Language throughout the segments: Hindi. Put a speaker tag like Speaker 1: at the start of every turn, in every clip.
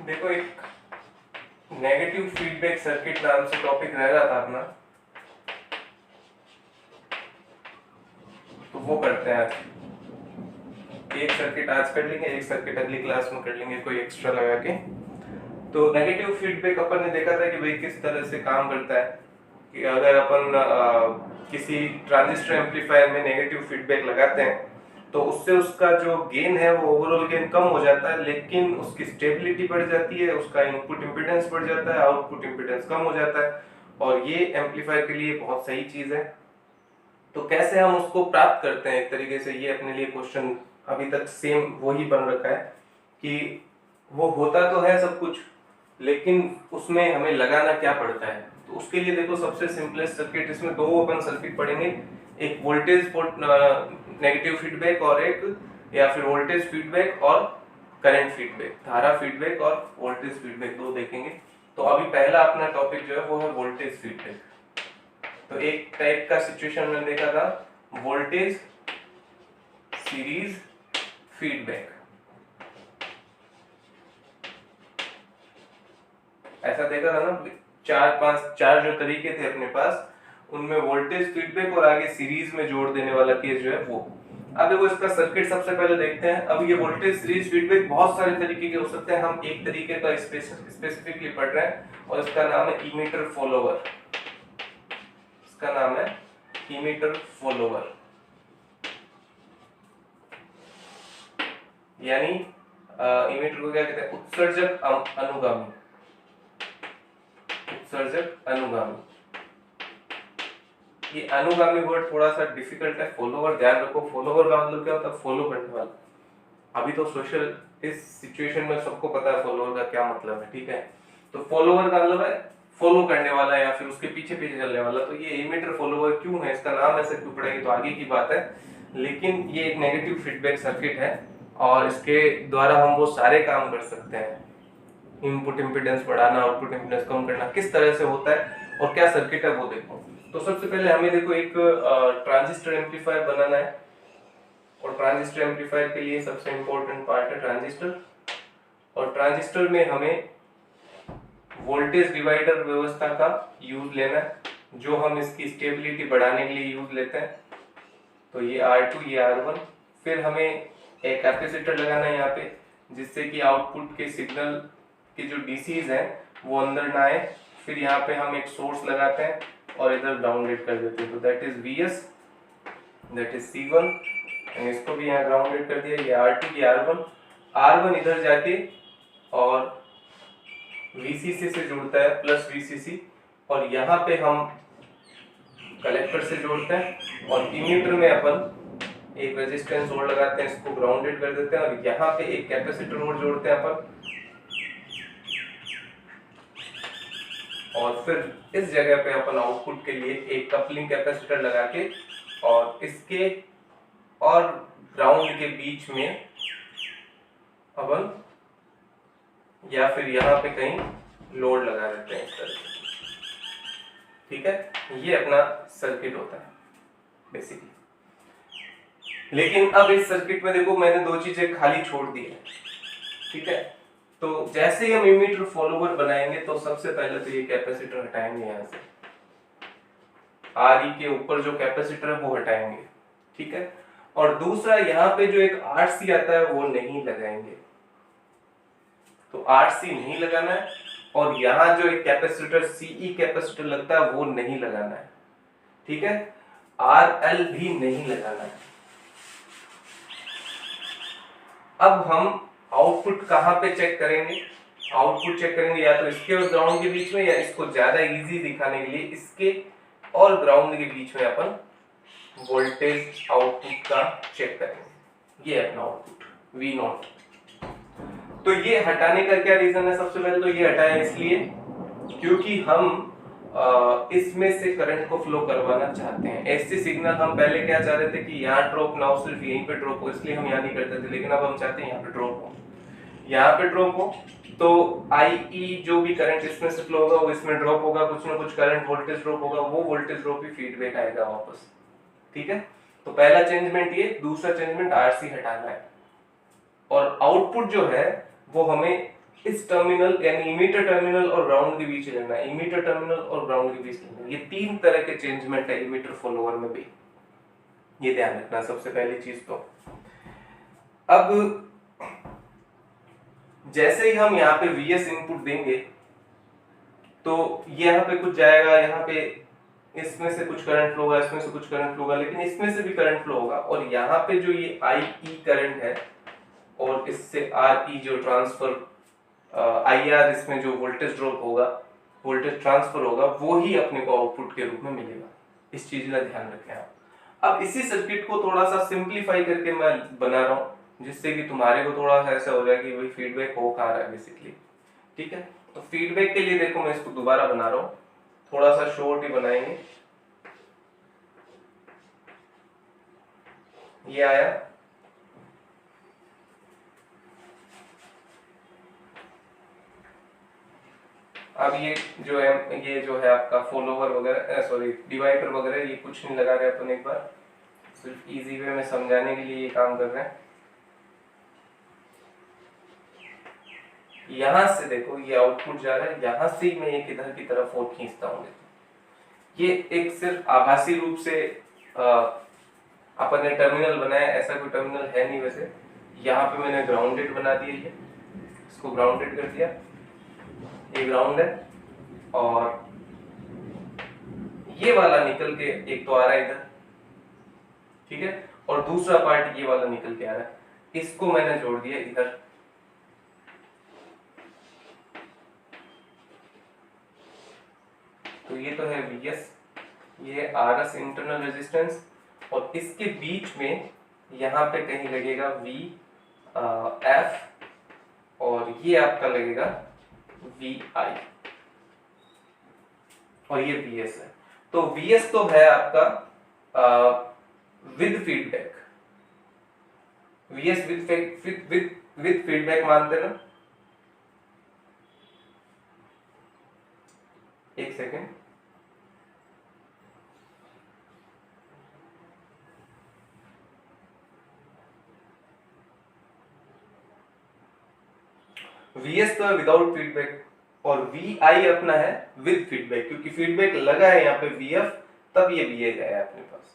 Speaker 1: देखो एक नेगेटिव फीडबैक सर्किट नाम से टॉपिक रह रहा था अपना, तो वो करते हैं आज। एक सर्किट आज कर लेंगे, एक सर्किट अगली क्लास में कर लेंगे कोई एक्स्ट्रा लगा के। तो नेगेटिव फीडबैक अपन ने देखा था कि भाई किस तरह से काम करता है कि अगर अपन किसी ट्रांजिस्टर एम्पलीफायर में नेगेटिव फीडबैक लगाते हैं तो उससे उसका जो गेन है वो ओवरऑल गेन कम हो जाता है, लेकिन उसकी स्टेबिलिटी बढ़ जाती है, उसका इनपुट इंपीडेंस बढ़ जाता है, आउटपुट इंपीडेंस कम हो जाता है, और ये एम्पलीफायर के लिए बहुत सही चीज है। तो कैसे हम उसको प्राप्त करते हैं, एक तरीके से ये अपने लिए क्वेश्चन अभी तक सेम वही बन रखा है कि वो होता तो है सब कुछ, लेकिन उसमें हमें लगाना क्या पड़ता है। तो उसके लिए देखो सबसे सिंपलेस्ट सर्किट, इसमें दो अपन सर्किट पढ़ेंगे, एक वोल्टेज नेगेटिव फीडबैक और एक, या फिर वोल्टेज फीडबैक और करंट फीडबैक, धारा फीडबैक और वोल्टेज फीडबैक, दो देखेंगे। तो अभी पहला अपना टॉपिक जो है वो है वोल्टेज फीडबैक। तो एक टाइप का सिचुएशन में देखा था वोल्टेज सीरीज फीडबैक। ऐसा देखा था ना, चार जो तरीके थे अपने पास, उनमें वोल्टेज फीडबैक और आगे सीरीज में जोड़ देने वाला केस जो है वो। अब देखो इसका सर्किट सबसे पहले देखते हैं। अब ये वोल्टेज सीरीज फीडबैक बहुत सारे तरीके के हो सकते हैं, हम एक तरीके का स्पेसिफिकली पढ़ रहे हैं और इसका नाम है इमीटर फॉलोवर। इसका नाम है इमीटर फॉलोवर, यानी इमीटर को क्या कहते हैं, उत्सर्जक अनुगामी। उत्सर्जक अनुगामी, ये अनुगामी वर्ड थोड़ा सा डिफिकल्ट है। फॉलोवर ध्यान रखो, फॉलोवर का मतलब क्या होता है, फॉलो करने वाला। अभी तो सोशल इस सिचुएशन में सबको पता है फॉलोवर का क्या मतलब है, ठीक है। तो फॉलोवर का मतलब है फॉलो करने वाला या फिर उसके पीछे पीछे चलने वाला। तो ये इमीटर फॉलोवर क्यों है, इसका नाम ऐसे क्यों पड़ेगा तो आगे की बात है, लेकिन ये एक नेगेटिव फीडबैक सर्किट है और इसके द्वारा हम वो सारे काम कर सकते हैं, इनपुट इंपीडेंस बढ़ाना, आउटपुट इंपीडेंस कम करना, किस तरह से होता है और क्या सर्किट है वो देखो। तो सबसे पहले हमें देखो एक ट्रांजिस्टर एम्पलीफायर बनाना है, और ट्रांजिस्टर एम्पलीफायर के लिए सबसे इंपॉर्टेंट पार्ट है ट्रांजिस्टर। और ट्रांजिस्टर में हमें वोल्टेज डिवाइडर व्यवस्था का यूज लेना है, जो हम इसकी स्टेबिलिटी बढ़ाने के लिए यूज लेते हैं। तो ये R2, ये R1। फिर हमें एक कैपेसिटर लगाना है यहाँ पे, जिससे कि आउटपुट के सिग्नल के जो डीसीज हैं वो अंदर ना आए। फिर यहाँ पे हम एक सोर्स लगाते हैं और इधर ग्राउंडेड कर देते हैं, तो that is VS, that is C1, and इसको भी यहाँ ग्राउंडेड कर दिया। ये R2, ये R1 इधर जाके और VCC से जुड़ता है, प्लस VCC, और यहाँ पे हम कलेक्टर से जोड़ते हैं, और इमीटर में अपन एक रेजिस्टेंस और लगाते हैं, इसको ग्राउंडेड कर देते हैं, और यहाँ पे एक कैपेसिटर और जोड़ते हैं अपन, और फिर इस जगह पे अपन आउटपुट के लिए एक कपलिंग कैपेसिटर लगा के और इसके और ग्राउंड के बीच में अपन या फिर यहाँ पे कहीं लोड लगा देते हैं इस तरह से, ठीक है। ये अपना सर्किट होता है बेसिकली। लेकिन अब इस सर्किट में देखो मैंने दो चीजें खाली छोड़ दी है, ठीक है। तो जैसे ही हम इमीटर फॉलोवर बनाएंगे तो सबसे पहले तो ये कैपेसिटर हटाएंगे, यहाँ से RE के ऊपर जो कैपेसिटर है वो हटाएंगे, ठीक है। और दूसरा यहाँ पे जो एक RC आता है वो नहीं लगाएंगे, तो RC नहीं लगाना है, और यहाँ जो एक कैपेसिटर CE कैपेसिटर लगता है वो नहीं लगाना है, ठीक है। RL भी नहीं लगाना है। अब हम आउटपुट कहाँ पे चेक करेंगे, आउटपुट चेक करेंगे या तो इसके और ग्राउंड के बीच में, या इसको ज्यादा इजी दिखाने के लिए इसके और ग्राउंड के बीच में अपन वोल्टेज आउटपुट का चेक करेंगे। ये अपना आउटपुट V0। तो ये हटाने का क्या रीजन है, सबसे पहले तो ये हटाया इसलिए क्योंकि हम इसमें से करंट को फ्लो करवाना चाहते हैं। ऐसे सिग्नल हम पहले क्या चाह रहे थे कि यहाँ ड्रॉप ना हो, सिर्फ यहीं पे ड्रॉप हो, इसलिए हम यहाँ नहीं करते थे, लेकिन अब हम चाहते हैं यहाँ पे ड्रॉप हो, यहाँ पे ड्रॉप हो। तो IE जो भी करंट इसमें से फ्लो होगा वो इसमें ड्रॉप होगा, कुछ ना कुछ करंट वोल्टेज ड्रॉप होगा, वो वोल्टेज ड्रॉप ही फीडबैक आएगा वापस, ठीक है। तो पहला चेंजमेंट ये, दूसरा चेंजमेंट RC हटाना है, और आउटपुट जो है वो हमें इस टर्मिनल यानी इमीटर टर्मिनल और ग्राउंड के बीच लेना है, इमीटर टर्मिनल और ग्राउंड के बीच लेना है। ये तीन तरह के चेंजमेंट है इमीटर फॉलोअर में भी, ये ध्यान रखना सबसे पहली चीज। तो अब जैसे ही हम यहाँ पे Vs इनपुट देंगे तो यहाँ पे कुछ जाएगा, यहाँ पे इसमें से कुछ करंट फ्लो होगा, इसमें से कुछ करंट फ्लो होगा, लेकिन इसमें से भी करंट फ्लो होगा। और यहाँ पे जो ये IE करंट है और इससे RE जो ट्रांसफर IR, इसमें जो वोल्टेज ड्रॉप होगा, वोल्टेज ट्रांसफर होगा, वो ही अपने को आउटपुट के रूप में मिलेगा। इस चीज का ध्यान रखें आप। अब इसी सर्किट को थोड़ा सा सिंप्लीफाई करके मैं बना रहा हूँ, जिससे कि तुम्हारे को थोड़ा सा ऐसा हो जाए कि भाई फीडबैक हो कहाँ रहा है बेसिकली। ठीक है, तो फीडबैक के लिए देखो मैं इसको दोबारा बना रहा हूँ, थोड़ा सा शॉर्ट ही बनाएंगे। ये आया, अब ये जो है आपका फॉलोवर वगैरह, सॉरी डिवाइडर वगैरह, ये कुछ नहीं लगा रहे अपन, एक बार सिर्फ इजी वे में समझाने के लिए ये काम कर रहे हैं। यहां से देखो ये आउटपुट जा रहा है, यहां से ही मैं एक इधर की तरफ और खींचता हूँ। ये एक सिर्फ आभासी रूप से अपन ने टर्मिनल बनाया, ऐसा कोई टर्मिनल है नहीं वैसे। यहाँ पे मैंने ग्राउंडेड बना दिया, ये इसको ग्राउंडेड कर दिया, ये ग्राउंड है। और ये वाला निकल के एक तो आ रहा है इधर, ठीक है, और दूसरा पार्ट ये वाला निकल के आ रहा है, इसको मैंने जोड़ दिया इधर। तो ये तो है Vs, ये Rs इंटरनल रेजिस्टेंस, और इसके बीच में यहाँ पे कहीं लगेगा F, और ये आपका लगेगा Vi, और ये Vs है। तो Vs तो है आपका with feedback, Vs with feedback मानते ना। एक सेकेंड, Vs तो है विदाउट फीडबैक, और Vi अपना है विद फीडबैक, क्योंकि फीडबैक लगा है यहाँ पे Vf, तब ये Va गया अपने पास।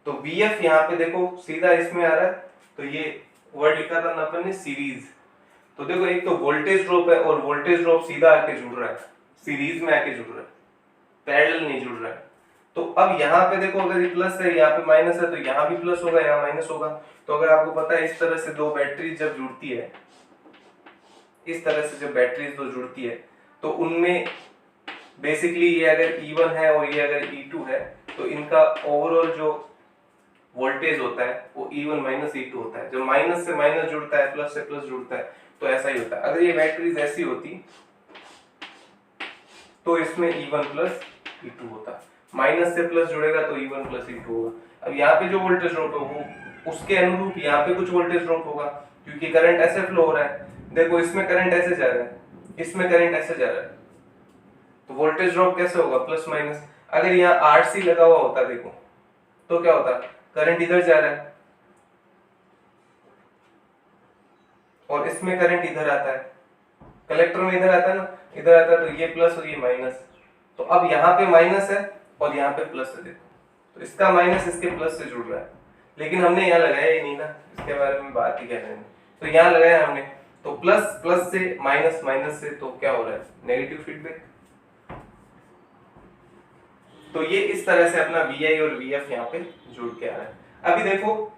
Speaker 1: तो Vf यहाँ पे देखो सीधा इसमें आ रहा है, तो ये वर्ड लिखा था ना अपन ने सीरीज। तो देखो एक तो वोल्टेज ड्रॉप है, और वोल्टेज ड्रॉप सीधा आके जुड़ रहा है, सीरीज में आके जुड़ रहा है, पैरेलल नहीं जुड़ रहा है। तो अब यहाँ पे देखो अगर ये प्लस है, यहाँ पे माइनस है, तो यहाँ भी प्लस होगा, यहाँ माइनस होगा। तो अगर आपको पता है इस तरह से दो बैटरी जब जुड़ती है, इस तरह से जब बैटरीज दो जुड़ती है, तो उनमें बेसिकली ये अगर E1 है और ये अगर E2 है, तो इनका ओवरऑल जो वोल्टेज होता है वो E1 माइनस E2 होता है। जब माइनस से माइनस जुड़ता है, प्लस से प्लस जुड़ता है, तो ऐसा ही होता है। अगर ये बैटरीज ऐसी होती तो इसमें E1 प्लस E2 होता, माइनस से प्लस जुड़ेगा तो E1 प्लस E2 होगा। अब यहाँ पे जो वोल्टेज ड्रॉप है वो उसके अनुरूप यहाँ पे कुछ वोल्टेज ड्रॉप होगा, क्योंकि करंट ऐसे फ्लो हो रहा है। देखो इसमें करंट ऐसे जा रहा है, इसमें करंट ऐसे जा रहा है, तो वोल्टेज ड्रॉप कैसे होगा, प्लस माइनस। अगर यहाँ RC लगा हुआ होता देखो, तो क्या होता, करंट इधर जा रहा है और इसमें करंट इधर आता है, कलेक्टर में इधर आता है ना, इधर आता है, तो ये प्लस और ये माइनस। तो अब यहाँ पे माइनस है और यहाँ पे प्लस है, देखो तो इसका माइनस इसके प्लस से जुड़ रहा है, लेकिन हमने यहाँ लगाया ही नहीं ना, इसके बारे में बात ही कर रहे हैं। तो यहाँ लगाया हमने, तो प्लस प्लस से माइनस, माइनस से, तो क्या हो रहा है, नेगेटिव फीडबैक। तो ये इस तरह से अपना Vi और Vf यहाँ पे जुड़ के आ रहा है। अभी देखो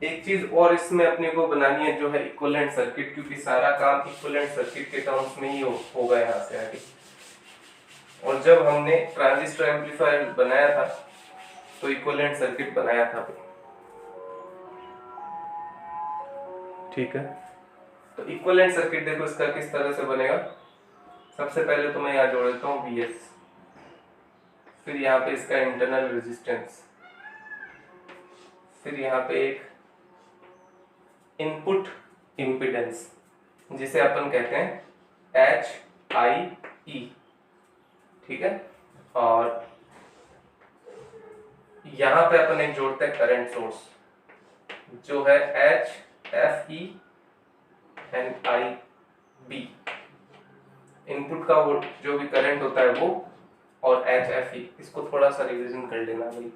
Speaker 1: एक चीज और इसमें अपने को बनानी है, जो है इक्विवेलेंट सर्किट, क्योंकि सारा काम इक्विवेलेंट सर्किट के टर्म्स में ही होगा यहाँ से आगे। और जब हमने ट्रांजिस्टर एम्पलीफायर बनाया था तो इक्विवेलेंट सर्किट बनाया था, ठीक है। तो इक्विवेलेंट सर्किट देखो इसका किस तरह से बनेगा। सबसे पहले तो मैं यहाँ जोड़ देता हूँ Vs, फिर यहाँ पे इसका इंटरनल रेजिस्टेंस, फिर यहाँ पे एक इनपुट इम्पीडेंस जिसे अपन कहते हैं HIE, ठीक है। और यहाँ पे अपन एक जोड़ते हैं करंट सोर्स जो है HFE and I, b, input का वो जो भी करंट होता है वो, और एच एफ ई। इसको थोड़ा सा रिवीजन कर लेना भाई,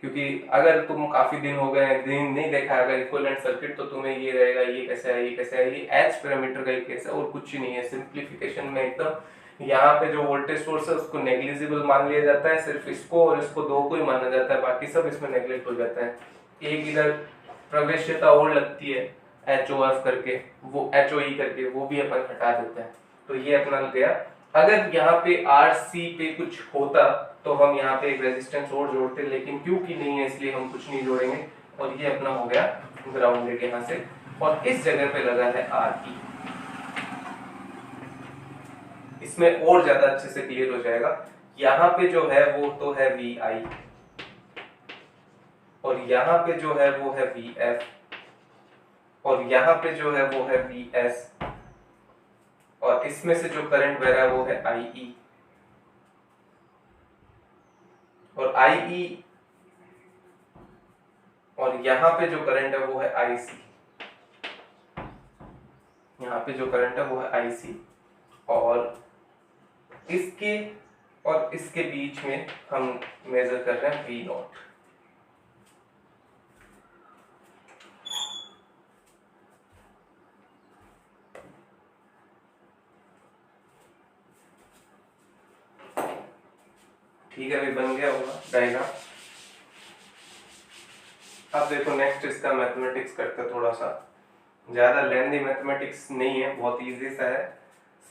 Speaker 1: क्योंकि अगर तुम काफी दिन हो गए दिन नहीं देखा अगर इक्विवेलेंट सर्किट, तो तुम्हें ये रहेगा ये कैसे है ये कैसे है, ये एच पैरामीटर का ही केस है और कुछ ही नहीं है। सिंप्लीफिकेशन में एकदम यहाँ पे जो वोल्टेज सोर्स है उसको नेग्लिजिबल मान लिया जाता है, सिर्फ इसको और इसको दो को ही माना जाता है, बाकी सब इसमें नेग्लेक्ट हो जाता है। एक इधर प्रवेश्यता और लगती है एच ओ एफ करके, वो एच ओ ई करके, वो भी अपन हटा देते हैं। तो ये अपना गया। अगर यहाँ पे आर सी पे कुछ होता तो हम यहाँ पे एक रेजिस्टेंस और जोड़ते, लेकिन क्योंकि नहीं है इसलिए हम कुछ नहीं जोड़ेंगे, और ये अपना हो गया ग्राउंडेड यहाँ से, और इस जगह पे लगा है आर ई। इसमें और ज्यादा अच्छे से क्लियर हो जाएगा। यहाँ पे जो है वो तो है वी आई, और यहाँ पे जो है वो है वी एफ, और यहाँ पे जो है वो है वी एस, और इसमें से जो करंट बह रहा है वो है आई ई, और आई ई, और यहाँ पे जो करंट है वो है आई सी, यहाँ पे जो करंट है वो है आई सी, और इसके और इसके बीच में हम मेजर कर रहे हैं वी नॉट। ठीक है भाई, बन गया होगा डायग्राम। अब देखो नेक्स्ट इसका मैथमेटिक्स करते हैं, थोड़ा सा ज्यादा लेंथी मैथमेटिक्स नहीं है, बहुत इजी सा है।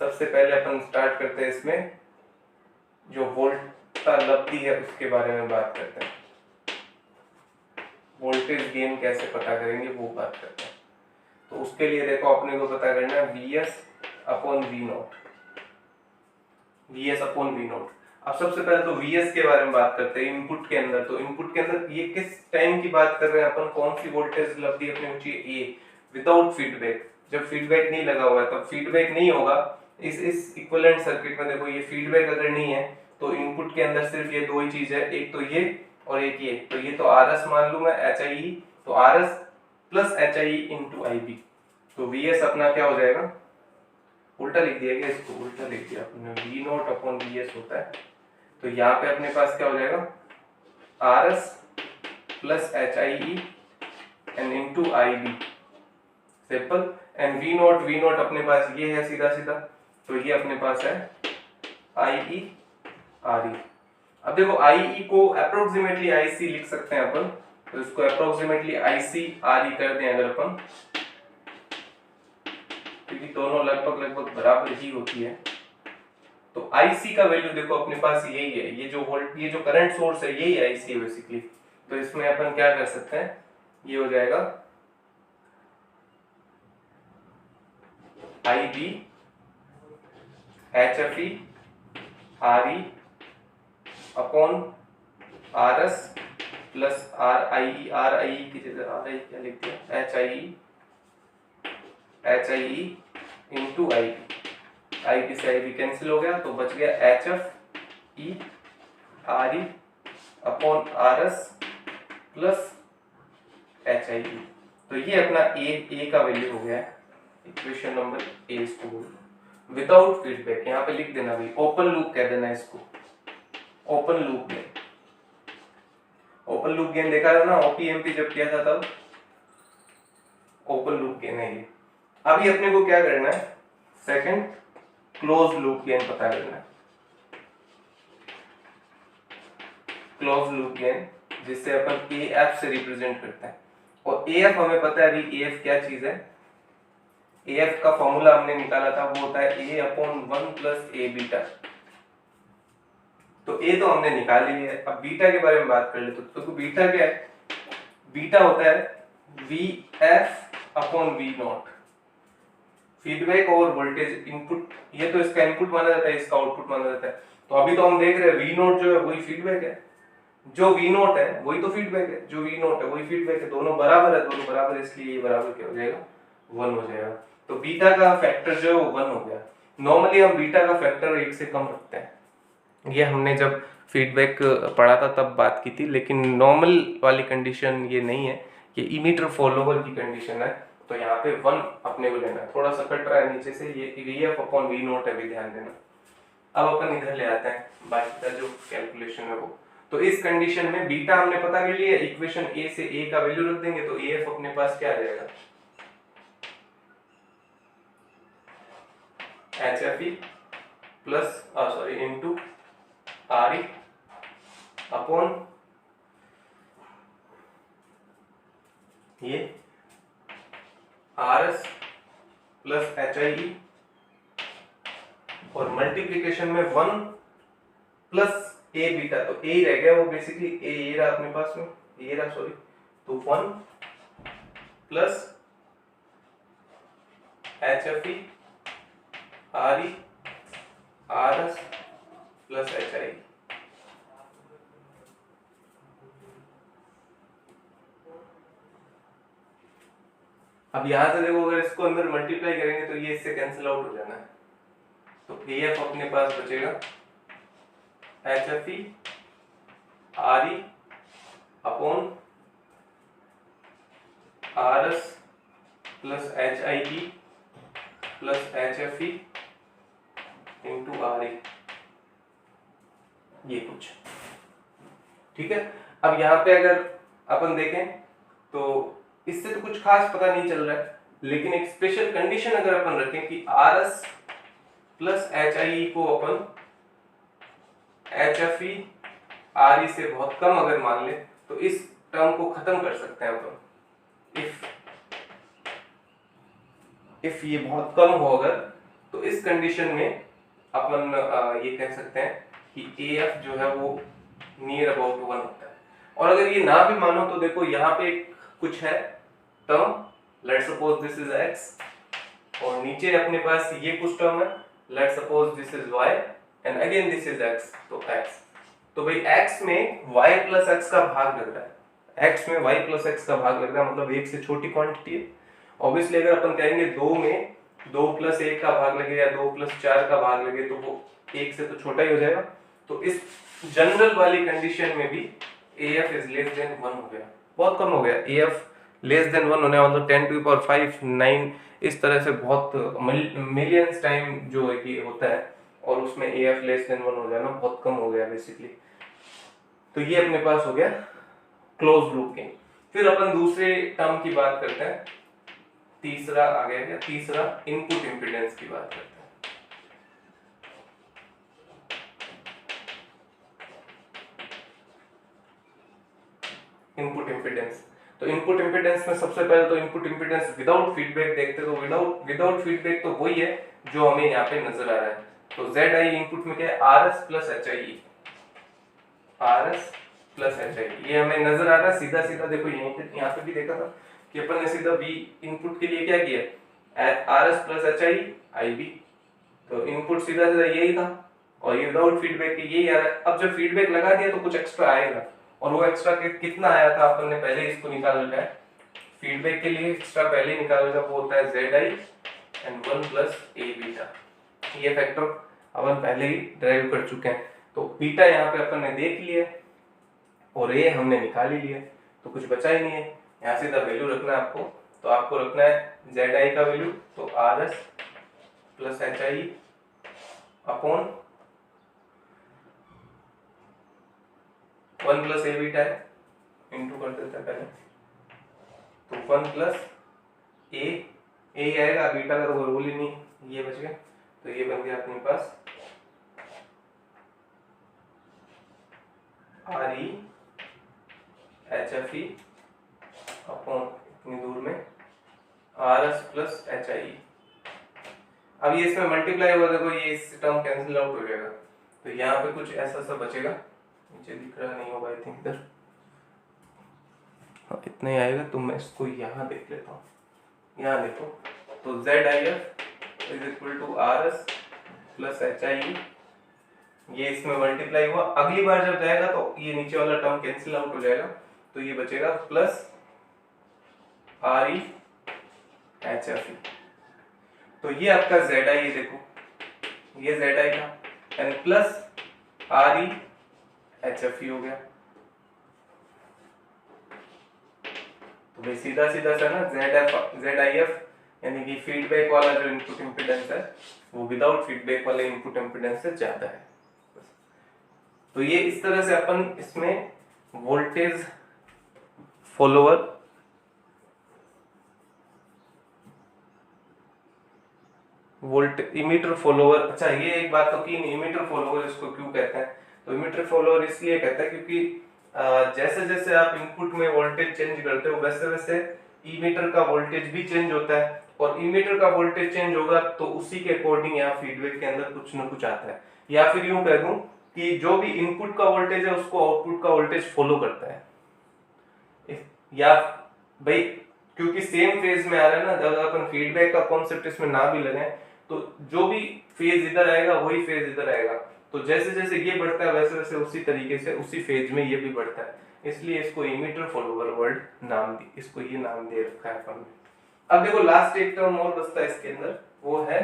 Speaker 1: सबसे पहले अपन स्टार्ट करते हैं इसमें जो वोल्टता लब्धि है उसके बारे में बात करते हैं। वोल्टेज गेन कैसे पता करेंगे वो बात करते हैं। तो उसके लिए देखो अपने को पता करना है v s upon v not, v s upon v not. अब सबसे पहले तो Vs के बारे में बात करते हैं इनपुट के अंदर। तो इनपुट के अंदर ये किस टाइम की बात कर रहे हैं अपन, कौन सी वोल्टेज लब्धि अपनी ऊंची है, ए, विदाउट फीडबैक। जब फीडबैक नहीं लगा हुआ है तब फीडबैक नहीं होगा। इस इक्विवेलेंट सर्किट में देखो ये फीडबैक अगर नहीं है तो इनपुट के अंदर सिर्फ ये दो ही चीज है, एक तो ये और एक ये। तो ये तो Rs मान लूं मैं एच आई ई, तो Rs plus H i into I b. तो Vs अपना क्या हो जाएगा, उल्टा लिख दिया गया, इसको उल्टा लिख दिया आपने, V naught upon V S होता है। तो यहाँ पे अपने पास क्या हो जाएगा, R S plus H I E N into I B, simple. And V naught अपने पास ये है सीधा सीधा, तो ये अपने पास है आई ई आर ई। अब देखो आई ई को अप्रोक्सीमेटली आई सी लिख सकते हैं अपन, तो इसको अप्रोक्सीमेटली आई सी आर ई कर दें अगर अपन, क्योंकि दोनों लगभग बराबर ही होती है। तो IC का वैल्यू देखो अपने पास यही है, ये जो करंट सोर्स है यही IC है बेसिकली। तो इसमें अपन क्या कर सकते हैं, ये हो जाएगा IB HFE RE upon RS plus RIE की जगह RI क्या लिख दिया, HIE इंटू आई बी से आई बी कैंसिल हो गया, तो बच गया HFE RE upon RS plus HIE। तो ये अपना ए का वैल्यू हो गया, इक्वेशन नंबर ए इसको बोलो विदाउट फीडबैक। यहाँ पे लिख देना भाई, ओपन लूप कह देना इसको, open loop gain. Open loop gain देखा था ना OPMP जब किया था तब, ओपन लूप गेन है ये। अभी अपने को क्या करना है, सेकंड क्लोज लूप गेन पता करना है। क्लोज लूप गेन जिससे अपन AF से रिप्रेजेंट करते हैं, और AF हमें पता है अभी AF क्या चीज है। AF का फॉर्मूला हमने निकाला था, वो होता है A upon 1 plus A beta. तो A तो हमने निकाल ली है, अब बीटा के बारे में बात कर लेते। तो बीटा क्या है, बीटा होता है VF upon V not. Feedback और वोल्टेज इनपुट, ये तो इसका इनपुट माना जाता है, इसका आउटपुट माना जाता है। तो अभी तो हम देख रहे हैं V नॉट जो है वही फीडबैक है, जो V नॉट है वही तो फीडबैक है, जो V नॉट है वही फीडबैक है, दोनों बराबर है, दोनों बराबर, इसलिए ये बराबर क्या हो जाएगा, 1 हो जाएगा। तो बीटा का फैक्टर जो है वो 1 हो गया। नॉर्मली हम बीटा का फैक्टर 1 से कम रखते हैं, ये हमने जब फीडबैक पढ़ा था तब बात की थी, लेकिन नॉर्मल वाली कंडीशन ये नहीं है, ये इमीटर फॉलोवर की कंडीशन है। तो यहाँ पे 1 अपने को लेना है, थोड़ा सा कट रहा है नीचे से, ये VF अपॉन V नोट है, भी ध्यान देना। अब अपन इधर ले आते हैं बाकी का जो कैलकुलेशन है वो। तो इस कंडीशन में बीटा हमने पता कर लिया, इक्वेशन ए से ए का वैल्यू रख देंगे तो AF अपने पास क्या आ जाएगा, HFE plus into RE upon ये RS प्लस HIE और मल्टीप्लीकेशन में 1 प्लस ए बीटा, तो ए रह गया वो बेसिकली ए ये रहा अपने पास में, ये रहा सॉरी, तो 1 plus HFE RE RS plus HIE। अब यहां से देखो अगर इसको अंदर मल्टीप्लाई करेंगे तो ये इससे कैंसिल आउट हो जाना है, तो AF अपने पास बचेगा HFE RE upon RS plus HIE plus HFE into RE, ये कुछ ठीक है। अब यहाँ पे अगर अपन देखें तो इससे तो कुछ खास पता नहीं चल रहा है, लेकिन एक स्पेशल कंडीशन अगर अपन रखें कि RS प्लस HIE को अपन HFE RE से बहुत कम अगर मान ले तो इस टर्म को खत्म कर सकते हैं अपन। इफ ये बहुत कम हो अगर, तो इस कंडीशन में अपन ये कह सकते हैं कि AF जो है वो नियर अबाउट 1 होता है। और अगर ये ना भी मानो तो देखो यहाँ पे कुछ है term, let's suppose this is x और नीचे अपने पास ये कुछ टर्म है, let's suppose this is y and again this is x, तो x, तो भाई x में y प्लस x का भाग लग रहा है, x में y प्लस x का भाग लग रहा है, मतलब 1 से छोटी क्वांटिटी है। ऑब्वियसली अगर अपन कहेंगे 2 में 2 प्लस 1 का भाग लगे या 2 प्लस 4 का भाग लगे तो वो 1 से तो छोटा ही हो जाएगा। तो इस जनरल वाली कंडीशन में भी AF इज लेस देन 1 हो गया, बहुत कम हो गया। AF लेस देन 1 होने वाला 10 टू पावर 5 9 इस तरह से बहुत मिलियंस टाइम जो है कि होता है, और उसमें AF लेस देन 1 हो जाना बहुत कम हो गया बेसिकली। तो ये अपने पास हो गया क्लोज लूप गेन। फिर अपन दूसरे टर्म की बात करते हैं, तीसरा आ गया, तीसरा इनपुट इंपीडेंस की बात करते हैं। इनपुट इंपीडेंस, तो इनपुट इंपीडेंस में सबसे पहले तो इनपुट इंपीडेंस विदाउट फीडबैक देखते, तो विदाउट फीडबैक तो वही है जो हमें यहाँ पे नजर आ रहा है। तो ZI इनपुट में क्या है, RS plus HIE, RS plus HIE, ये हमें नजर आ रहा है सीधा सीधा। देखो यहाँ पे भी देखा था कि अपन ने सीधा V इनपुट के लिए क्या किया, RS प्लस HIE IB, तो इनपुट सीधा सीधा यही था, और ये विदाउट फीडबैक के यही आ रहा है। अब जब फीडबैक लगा दिया तो कुछ एक्स्ट्रा आएगा, और वो एक्स्ट्रा कितना आया था अपन ने पहले इसको निकाल लिया है, फीडबैक के लिए एक्स्ट्रा पहले निकाल लिया, वो होता है ZI and 1 plus A beta. ये फैक्टर अपन पहले ही ड्राइव कर चुके हैं, तो बीटा यहाँ पे अपन ने देख लिया और A हमने निकाल ही लिया, तो कुछ बचा ही नहीं है। यहाँ सीधा वैल्यू रखना है आपको, तो आपको रखना है ZI का वैल्यू, तो RS plus HIE upon 1 plus A beta है, इंटू कर देते हैं पहले, तो 1 प्लस A आएगा, बीटा का तो रोल ही नहीं, ये बच गया, तो ये बन गया अपने पास RE HFE अपॉन इतनी दूर में RS प्लस HIE। अब ये इसमें मल्टीप्लाई होगा, देखो ये इस टर्म कैंसिल आउट हो जाएगा, तो यहाँ पे कुछ ऐसा सा बचेगा, नीचे दिख रहा नहीं होगा आई थिंक इधर, हाँ इतना ही आएगा, तो मैं इसको यहाँ देख लेता हूँ, यहाँ देखो, तो ZIF is equal to RS plus HIE, ये इसमें मल्टीप्लाई हुआ। अगली बार जब जाएगा तो ये नीचे वाला टर्म कैंसिल आउट हो जाएगा, तो ये बचेगा प्लस RE HFE, तो ये आपका ZI है, देखो ये ZI था एंड प्लस RE HFE हो गया, तो भाई सीधा सीधा सा ना ZIF यानी कि फीडबैक वाला जो इनपुट इम्पीडेंस है वो विदाउट फीडबैक वाले इनपुट इम्पीडेंस से ज्यादा है। तो ये इस तरह से अपन इसमें वोल्टेज फॉलोअर इमीटर फॉलोअर, अच्छा ये एक बात तो की नहीं, इमीटर फॉलोअर इसको क्यों कहते हैं? तो इमीटर फॉलोअर इसलिए कहते हैं क्योंकि जैसे जैसे आप इनपुट में वोल्टेज चेंज करते हो वैसे वैसे इमीटर का वोल्टेज भी चेंज होता है, और इमीटर का वोल्टेज चेंज होगा तो उसी के अकॉर्डिंग यहाँ फीडबैक के अंदर कुछ ना कुछ आता है। या फिर यूं कह दूं कि जो भी इनपुट का वोल्टेज है उसको आउटपुट का वोल्टेज फॉलो करता है। या भाई क्योंकि सेम फेज में आ रहा है ना, अगर अपन फीडबैक का कॉन्सेप्ट इसमें ना भी लगाएं तो जो भी फेज इधर आएगा वही फेज इधर आएगा, तो जैसे जैसे ये बढ़ता है वैसे वैसे उसी तरीके से उसी फेज में ये भी बढ़ता है, इसलिए इसको इमीटर फॉलोअर वर्ड नाम दी, इसको ये नाम दे रखा है अपन ने। अब देखो लास्ट एक टर्म और बचता है इसके अंदर, वो है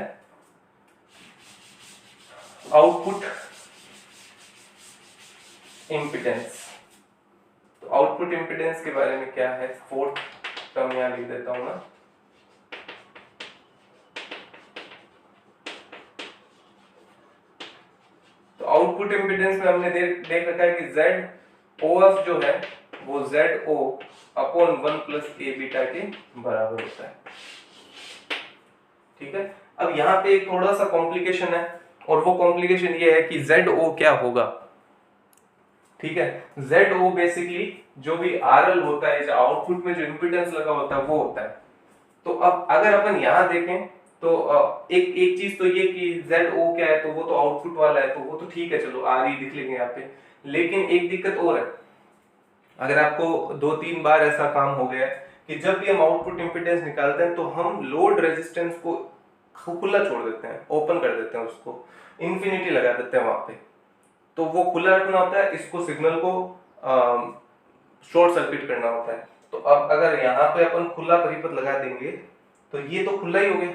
Speaker 1: आउटपुट इम्पीडेंस। तो आउटपुट इम्पीडेंस के बारे में क्या है, फोर्थ टर्म यहां लिख देता हूं ना। तो आउटपुट इम्पीडेंस में हमने देख रखा है कि ZOF जो है वो ZO upon 1 plus A beta के बराबर होता है। ठीक है, अब यहाँ पे एक थोड़ा सा कॉम्प्लिकेशन है, और वो कॉम्प्लिकेशन ये है कि ZO क्या होगा। ठीक है, ZO बेसिकली जो भी RL होता है, जो आउटपुट में जो इम्पीडेंस लगा होता है वो होता है। तो अब अगर अपन यहाँ देखें तो एक एक चीज तो ये कि ZO क्या है, तो वो तो आउटपुट वाला है, तो वो तो ठीक है, चलो RE लिख लेंगे यहाँ पे। लेकिन एक दिक्कत और है, अगर आपको 2-3 बार ऐसा काम हो गया कि जब भी हम आउटपुट इम्पीडेंस निकालते हैं तो हम लोड रेजिस्टेंस को खुला छोड़ देते हैं, ओपन कर देते हैं, उसको इन्फिनिटी लगा देते हैं वहां पे। तो वो खुला रखना होता है, इसको सिग्नल को शॉर्ट सर्किट करना होता है। तो अब अगर यहाँ पे अपन खुला परिपथ लगा देंगे तो ये तो खुला ही हो गया,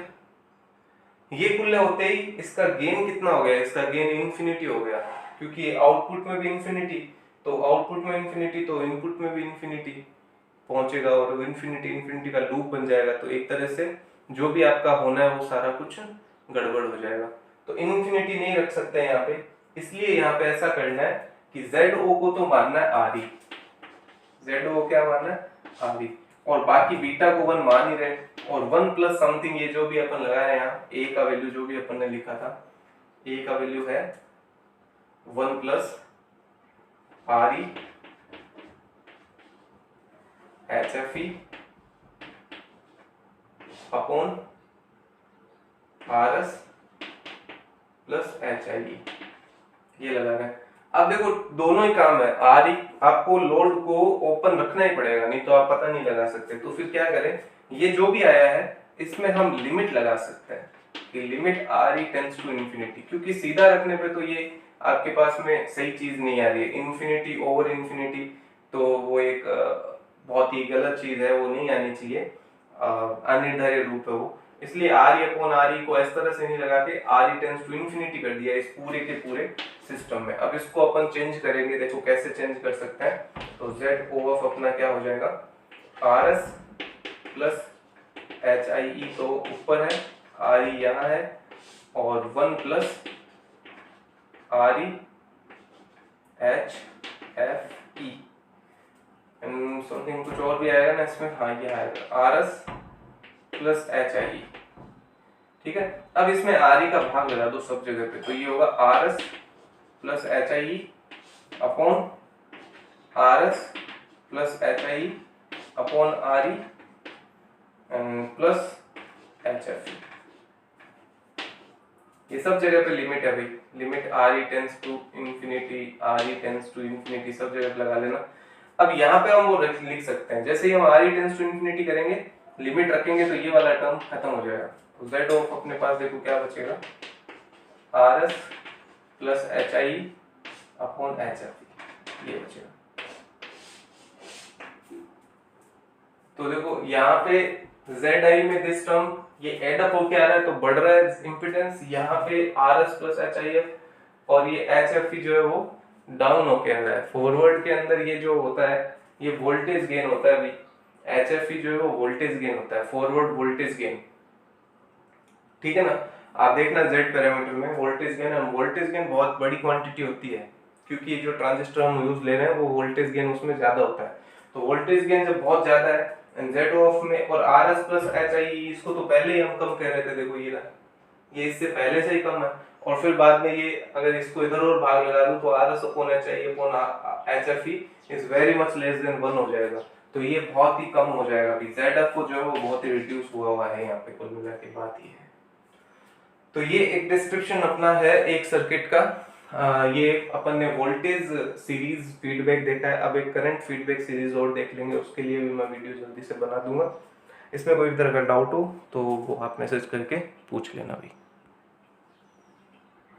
Speaker 1: ये खुले होते ही इसका गेन कितना हो गया, इसका गेन इन्फिनिटी हो गया, क्योंकि आउटपुट में भी इन्फिनिटी, तो आउटपुट में इन्फिनिटी तो इनपुट में भी इन्फिनिटी पहुंचेगा, और इन्फिनिटी इन्फिनिटी का लूप बन जाएगा। तो एक तरह से जो भी आपका होना है वो सारा कुछ गड़बड़ हो जाएगा। तो इन्फिनिटी नहीं रख सकते यहाँ पे, इसलिए यहाँ पे ऐसा करना है कि ZO को तो मानना है RE, ZO क्या मानना है RE, और बाकी बीटा को 1 मान ही रहे, और 1 प्लस समथिंग ये जो भी अपन लगा रहे हैं यहाँ, A का वैल्यू जो भी अपन ने लिखा था, A का वैल्यू है 1 plus RE HFE upon RS plus HIE, ये लगा रहे हैं। अब देखो दोनों ही काम है, RE आपको लोड को ओपन रखना ही पड़ेगा, नहीं तो आप पता नहीं लगा सकते। तो फिर क्या करें, ये जो भी आया है इसमें हम लिमिट लगा सकते हैं कि limit RE tends to infinity, क्योंकि सीधा रखने पे तो ये आपके पास में सही चीज नहीं आ रही है, इन्फिनिटी ओवर इन्फिनिटी, तो वो एक बहुत ही गलत चीज है, वो नहीं आनी चाहिए, अनिर्धारित रूप है वो। इसलिए RE अपॉन RE को इस तरह से नहीं लगा के RE टेंड्स टू इन्फिनिटी कर दिया इस पूरे के पूरे सिस्टम में। अब इसको अपन चेंज करेंगे, देखो कैसे चेंज कर सकते हैं। तो ZOF अपना क्या हो जाएगा, RS प्लस HIE तो ऊपर है, RE यहाँ है, और 1 प्लस RE HFE समथिंग, कुछ और भी आएगा ना इसमें, हाँ ये आएगा RS प्लस HIE। ठीक है, अब इसमें RE का भाग लगा दो सब जगह पे, तो ये होगा RS plus HIE upon RS plus HIE upon RE plus HFE। ये सब जगह पे लिमिट है भाई, limit RE tends to infinity, RE tends to infinity सब जगह पे लगा लेना। अब यहाँ पे हम वो लिख सकते हैं, जैसे ही हम RE टेंड्स टू इन्फिनिटी करेंगे, लिमिट रखेंगे, तो ये वाला टर्म खत्म हो जाएगा। तो ZOF अपने पास देखो क्या बचेगा, RS plus HIE upon HFE, ये बचेगा। तो देखो यहाँ पे ZI में दिस टर्म ये एड अप होके आ रहा है, तो बढ़ रहा है इम्पीडेंस, यहाँ पे RS प्लस HIF, और ये HFE जो है वो डाउन होके आ रहा है। फॉरवर्ड के अंदर ये जो होता है ये वोल्टेज गेन होता है भाई, HFE जो है वो वोल्टेज गेन होता है, फॉरवर्ड वोल्टेज गेन, ठीक है ना। आप देखना जेड पैरामीटर में वोल्टेज गेन, और वोल्टेज गेन बहुत बड़ी क्वांटिटी होती है, क्योंकि जो ट्रांजिस्टर हम यूज ले रहे हैं वो वोल्टेज गेन उसमें ज्यादा होता है। तो वोल्टेज गेन जब बहुत ज्यादा है जेड ऑफ में, और are S plus H I, इसको तो पहले ही हम कम कह रहे थे, देखो ये इससे पहले से ही कम है, और फिर बाद में ये अगर इसको इधर और भाग लगा दूं तो R S upon H I upon H F E is very much less than 1 हो जाएगा, तो ये बहुत ही कम हो जाएगा। अभी जेड एफ को जो है वो बहुत ही रिड्यूस हुआ है यहाँ पे, कुल मिला के बात ये है। तो ये एक डिस्क्रिप्शन अपना है एक सर्किट का। ये अपन ने वोल्टेज सीरीज फीडबैक देखा है, अब एक करंट फीडबैक सीरीज और देख लेंगे, उसके लिए भी मैं वीडियो जल्दी से बना दूंगा। इसमें कोई तरह का डाउट हो तो वो आप मैसेज करके पूछ लेना भाई।